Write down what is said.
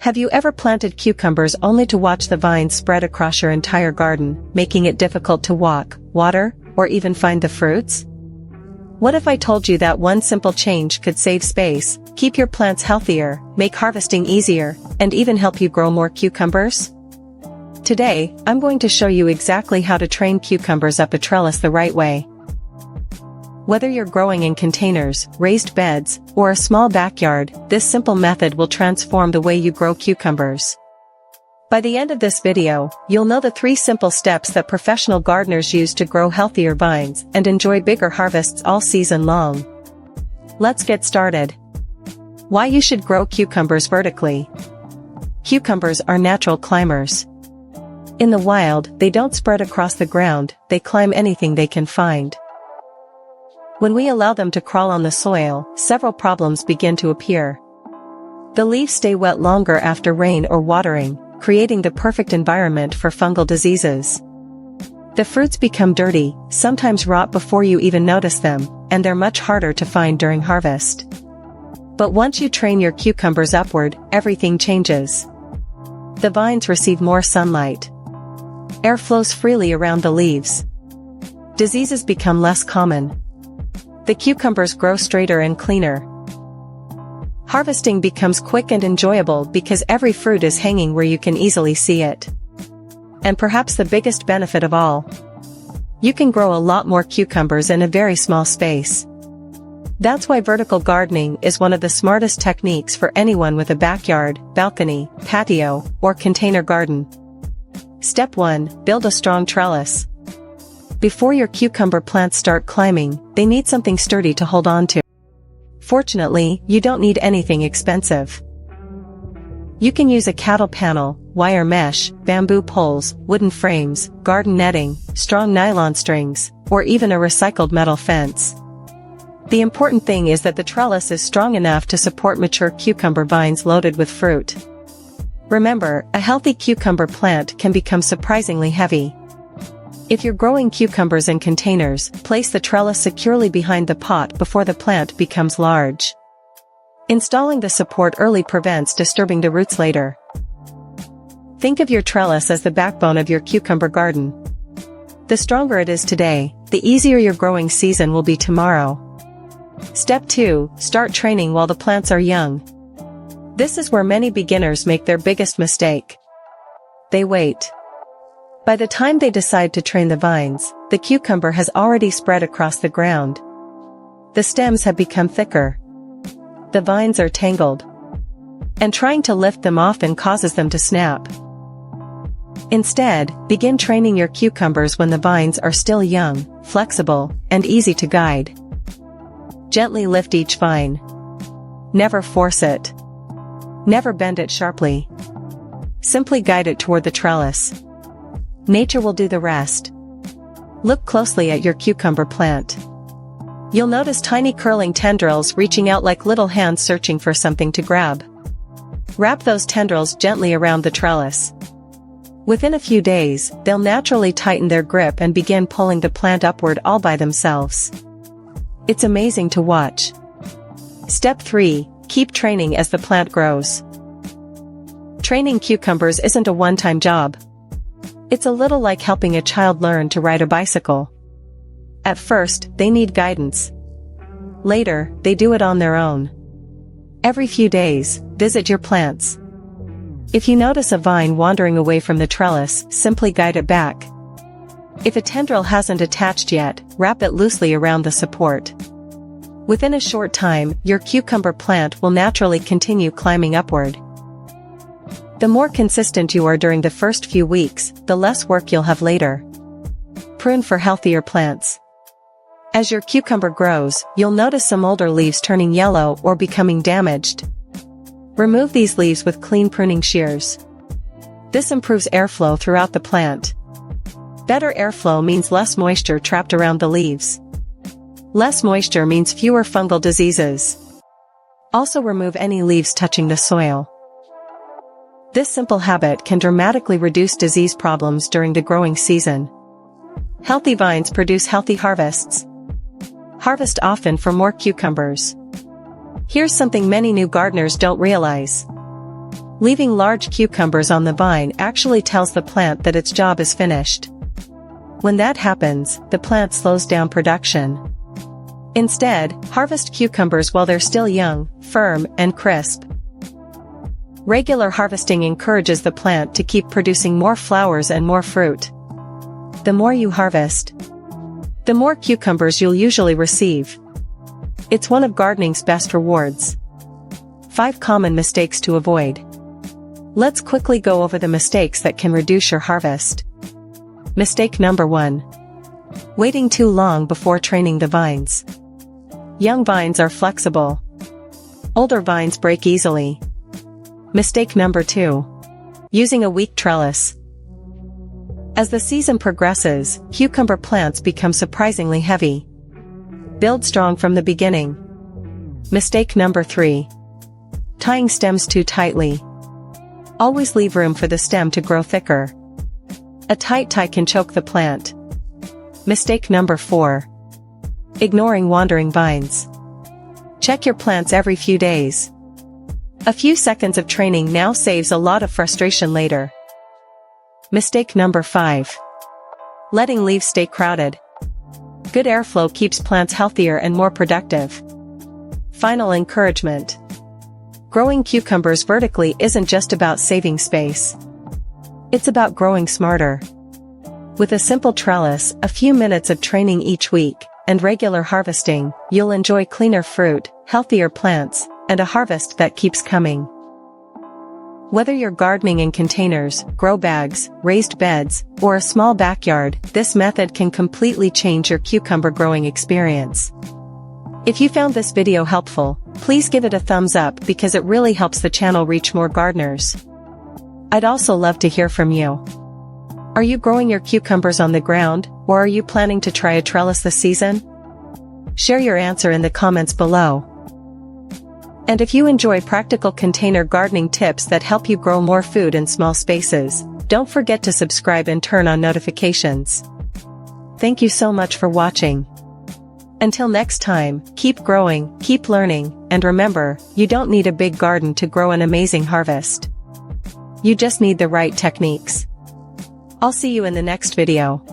Have you ever planted cucumbers only to watch the vines spread across your entire garden, making it difficult to walk, water, or even find the fruits? What if I told you that one simple change could save space, keep your plants healthier, make harvesting easier, and even help you grow more cucumbers? Today, I'm going to show you exactly how to train cucumbers up a trellis the right way. Whether you're growing in containers, raised beds, or a small backyard, this simple method will transform the way you grow cucumbers. By the end of this video, you'll know the 3 simple steps that professional gardeners use to grow healthier vines and enjoy bigger harvests all season long. Let's get started. Why you should grow cucumbers vertically. Cucumbers are natural climbers. In the wild, they don't spread across the ground, they climb anything they can find. When we allow them to crawl on the soil, several problems begin to appear. The leaves stay wet longer after rain or watering, creating the perfect environment for fungal diseases. The fruits become dirty, sometimes rot before you even notice them, and they're much harder to find during harvest. But once you train your cucumbers upward, everything changes. The vines receive more sunlight. Air flows freely around the leaves. Diseases become less common. The cucumbers grow straighter and cleaner. Harvesting becomes quick and enjoyable because every fruit is hanging where you can easily see it. And perhaps the biggest benefit of all, you can grow a lot more cucumbers in a very small space. That's why vertical gardening is one of the smartest techniques for anyone with a backyard, balcony, patio, or container garden. Step 1. Build a strong trellis. Before your cucumber plants start climbing, they need something sturdy to hold on to. Fortunately, you don't need anything expensive. You can use a cattle panel, wire mesh, bamboo poles, wooden frames, garden netting, strong nylon strings, or even a recycled metal fence. The important thing is that the trellis is strong enough to support mature cucumber vines loaded with fruit. Remember, a healthy cucumber plant can become surprisingly heavy. If you're growing cucumbers in containers, place the trellis securely behind the pot before the plant becomes large. Installing the support early prevents disturbing the roots later. Think of your trellis as the backbone of your cucumber garden. The stronger it is today, the easier your growing season will be tomorrow. Step 2. Start training while the plants are young. This is where many beginners make their biggest mistake. They wait. By the time they decide to train the vines, the cucumber has already spread across the ground. The stems have become thicker. The vines are tangled. And trying to lift them often causes them to snap. Instead, begin training your cucumbers when the vines are still young, flexible, and easy to guide. Gently lift each vine. Never force it. Never bend it sharply. Simply guide it toward the trellis. Nature will do the rest. Look closely at your cucumber plant. You'll notice tiny curling tendrils reaching out like little hands searching for something to grab. Wrap those tendrils gently around the trellis. Within a few days, they'll naturally tighten their grip and begin pulling the plant upward all by themselves. It's amazing to watch. Step 3. Keep training as the plant grows. Training cucumbers isn't a one-time job. It's a little like helping a child learn to ride a bicycle. At first, they need guidance. Later, they do it on their own. Every few days, visit your plants. If you notice a vine wandering away from the trellis, simply guide it back. If a tendril hasn't attached yet, wrap it loosely around the support. Within a short time, your cucumber plant will naturally continue climbing upward. The more consistent you are during the first few weeks, the less work you'll have later. Prune for healthier plants. As your cucumber grows, you'll notice some older leaves turning yellow or becoming damaged. Remove these leaves with clean pruning shears. This improves airflow throughout the plant. Better airflow means less moisture trapped around the leaves. Less moisture means fewer fungal diseases. Also remove any leaves touching the soil. This simple habit can dramatically reduce disease problems during the growing season. Healthy vines produce healthy harvests. Harvest often for more cucumbers. Here's something many new gardeners don't realize. Leaving large cucumbers on the vine actually tells the plant that its job is finished. When that happens, the plant slows down production. Instead, harvest cucumbers while they're still young, firm, and crisp. Regular harvesting encourages the plant to keep producing more flowers and more fruit. The more you harvest, the more cucumbers you'll usually receive. It's one of gardening's best rewards. 5 common mistakes to avoid. Let's quickly go over the mistakes that can reduce your harvest. Mistake number 1. Waiting too long before training the vines. Young vines are flexible. Older vines break easily. Mistake number 2. Using a weak trellis. As the season progresses, cucumber plants become surprisingly heavy. Build strong from the beginning. Mistake number 3. Tying stems too tightly. Always leave room for the stem to grow thicker. A tight tie can choke the plant. Mistake number 4. Ignoring wandering vines. Check your plants every few days. A few seconds of training now saves a lot of frustration later. Mistake number 5. Letting leaves stay crowded. Good airflow keeps plants healthier and more productive. Final encouragement. Growing cucumbers vertically isn't just about saving space. It's about growing smarter. With a simple trellis, a few minutes of training each week, and regular harvesting, you'll enjoy cleaner fruit, healthier plants, and a harvest that keeps coming. Whether you're gardening in containers, grow bags, raised beds, or a small backyard, this method can completely change your cucumber growing experience. If you found this video helpful, please give it a thumbs up because it really helps the channel reach more gardeners. I'd also love to hear from you. Are you growing your cucumbers on the ground, or are you planning to try a trellis this season? Share your answer in the comments below. And if you enjoy practical container gardening tips that help you grow more food in small spaces, don't forget to subscribe and turn on notifications. Thank you so much for watching. Until next time, keep growing, keep learning, and remember, you don't need a big garden to grow an amazing harvest. You just need the right techniques. I'll see you in the next video.